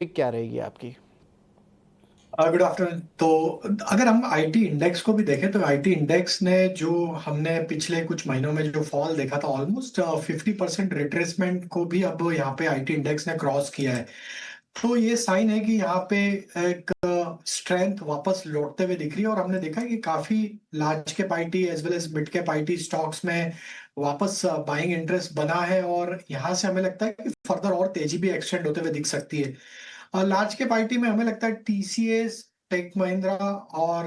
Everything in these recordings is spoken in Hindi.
क्या रहेगी आपकी? Good afternoon. तो अगर हम आईटी इंडेक्स को भी देखें तो आईटी इंडेक्स ने जो हमने पिछले कुछ महीनों में जो फॉल देखा था ऑलमोस्ट 50% रिट्रेसमेंट को भी अब यहाँ पे आईटी इंडेक्स ने क्रॉस किया है। तो ये साइन है कि यहाँ पे एक स्ट्रेंथ वापस लौटते हुए दिख रही है और हमने देखा है कि काफी large cap IT as well as mid cap IT stocks में वापस बाइंग इंटरेस्ट बना है और यहाँ से हमें लगता है कि फर्दर और तेजी भी एक्सटेंड होते हुए दिख सकती है। लार्ज कैप आईटी में हमें लगता है टीसीएस, टेक महिंद्रा और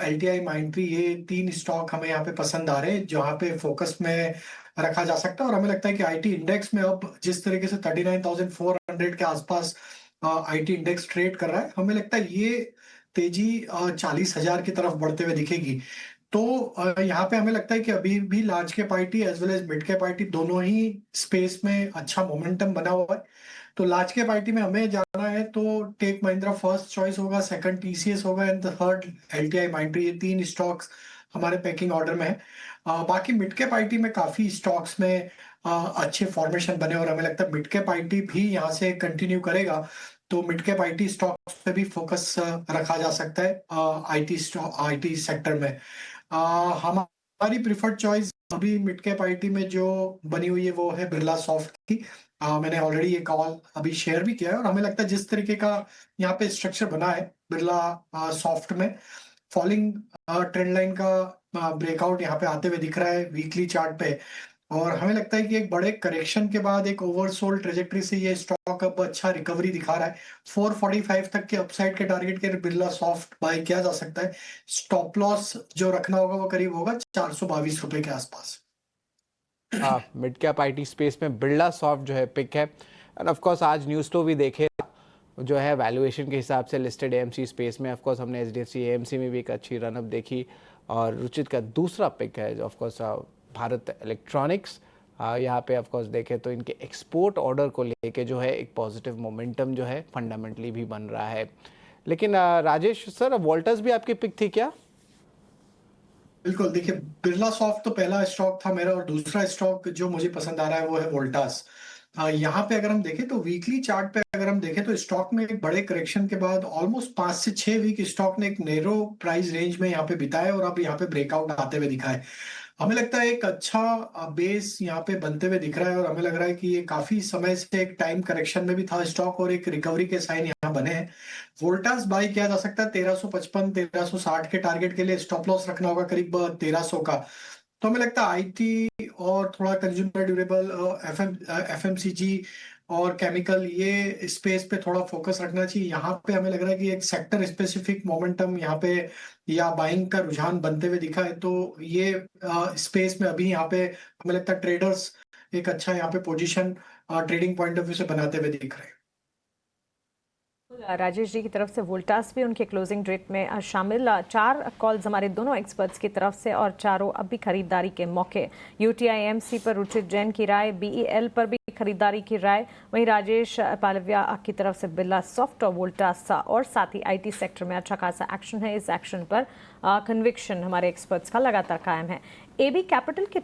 एलटीआई माइंट्री, ये तीन स्टॉक हमें यहाँ पे पसंद आ रहे हैं जहाँ पे फोकस में रखा जा सकता है। और हमें लगता है कि आईटी इंडेक्स में अब जिस तरीके से 39,400 के आसपास आईटी इंडेक्स ट्रेड कर रहा है, हमें लगता है ये तेजी 40,000 की तरफ बढ़ते हुए दिखेगी। तो यहाँ पे हमें लगता है कि अभी भी large cap IT as well as mid cap IT दोनों ही स्पेस में अच्छा मोमेंटम बना हुआ है। तो लार्ज कैप आईटी में हमें जाना है तो टेक महिंद्रा फर्स्ट चॉइस होगा, सेकंड टीसीएस होगा एंड थर्ड एलटीआई माइंट्री। ये तीन स्टॉक्स हमारे पैकिंग ऑर्डर में है। बाकी मिड कैप आईटी में काफी स्टॉक्स में अच्छे फॉर्मेशन बने और हमें लगता है मिड कैप आईटी भी यहाँ से कंटिन्यू करेगा। तो मिड कैप आईटी स्टॉक्स पे भी फोकस रखा जा सकता है आईटी स्टॉक आईटी सेक्टर में। हमारी प्रिफर्ड चॉइस अभी मिड कैप आईटी में जो बनी हुई है वो है बिरला सॉफ्ट की। मैंने ऑलरेडी ये कॉल अभी शेयर भी किया है और हमें लगता है जिस तरीके का यहाँ पे स्ट्रक्चर बना है बिरला सॉफ्ट में, फॉलिंग ट्रेंड लाइन का ब्रेकआउट यहाँ पे आते हुए दिख रहा है वीकली चार्ट पे। और हमें लगता है कि एक बड़े करेक्शन के बाद एक ओवरसोल्ड ट्रेजेक्टरी से ये स्टॉक अब अच्छा रिकवरी दिखा रहा है। 445 तक के अपसाइड के टारगेट के बिरला सॉफ्ट बाय किया जा सकता है। स्टॉप लॉस जो रखना होगा वो करीब होगा 422 रुपए के आसपास। हाँ, मिड कैप आईटी स्पेस में बिरला सॉफ्ट जो है पिक है। एंड ऑफ कोर्स आज न्यूज़ तो भी देखे जो है वैल्यूएशन के हिसाब से लिस्टेड एएमसी स्पेस में। ऑफ कोर्स हमने एचडीएफसी एएमसी में भी एक अच्छी रनअप देखी। और रुचित का दूसरा पिक है ऑफ कोर्स भारत इलेक्ट्रॉनिक्स। यहाँ पे ऑफ कोर्स देखें तो इनके एक्सपोर्ट ऑर्डर को लेके जो है एक पॉजिटिव मोमेंटम जो है फंडामेंटली भी बन रहा है। लेकिन राजेश सर, वोल्टस भी आपकी पिक थी क्या? बिल्कुल, देखिए बिरला सॉफ्ट तो पहला स्टॉक था मेरा और दूसरा स्टॉक जो मुझे पसंद आ रहा है वो है वोल्टास। यहाँ पे अगर हम देखें तो वीकली चार्ट पे अगर हम देखें तो स्टॉक में एक बड़े करेक्शन के बाद ऑलमोस्ट 5 से 6 वीक स्टॉक ने एक नैरो प्राइस रेंज में यहाँ पे बिताया और अब यहाँ पे ब्रेकआउट आते हुए दिखा है। हमें लगता है एक अच्छा बेस यहाँ पे बनते हुए दिख रहा है और हमें लग रहा है कि ये काफी समय से एक टाइम करेक्शन में भी था स्टॉक और एक रिकवरी के साइन यहाँ बने हैं। वोल्टास बाई किया जा सकता है 1355 1360 के टारगेट के लिए। स्टॉप लॉस रखना होगा करीब 1300 का। तो हमें लगता है आईटी और थोड़ा कंज्यूमर ड्यूरेबल, एफएमसीजी और केमिकल, ये स्पेस पे थोड़ा फोकस रखना चाहिए। यहाँ पे हमें लग रहा है कि एक सेक्टर स्पेसिफिक मोमेंटम यहाँ पे या बाइंग का रुझान बनते हुए दिखा है। तो ये स्पेस में अभी यहाँ पे हमें लगता है ट्रेडर्स एक अच्छा यहाँ पे position trading point of view से बनाते हुए दिख रहे हैं। राजेश जी की तरफ से वोल्टास भी उनके क्लोजिंग रेट में शामिल। चार कॉल्स हमारे दोनों एक्सपर्ट्स की तरफ से और चारों अब भी खरीदारी के मौके। यूटीआईएमसी पर रुचित जैन की राय, बीईएल पर भी खरीदारी की राय, वहीं राजेश पालविया की तरफ से बिरला सॉफ्ट और वोल्टास और साथ ही आईटी सेक्टर में अच्छा खासा एक्शन है। इस एक्शन पर कन्विक्शन हमारे एक्सपर्ट्स का लगातार कायम है। एबी कैपिटल के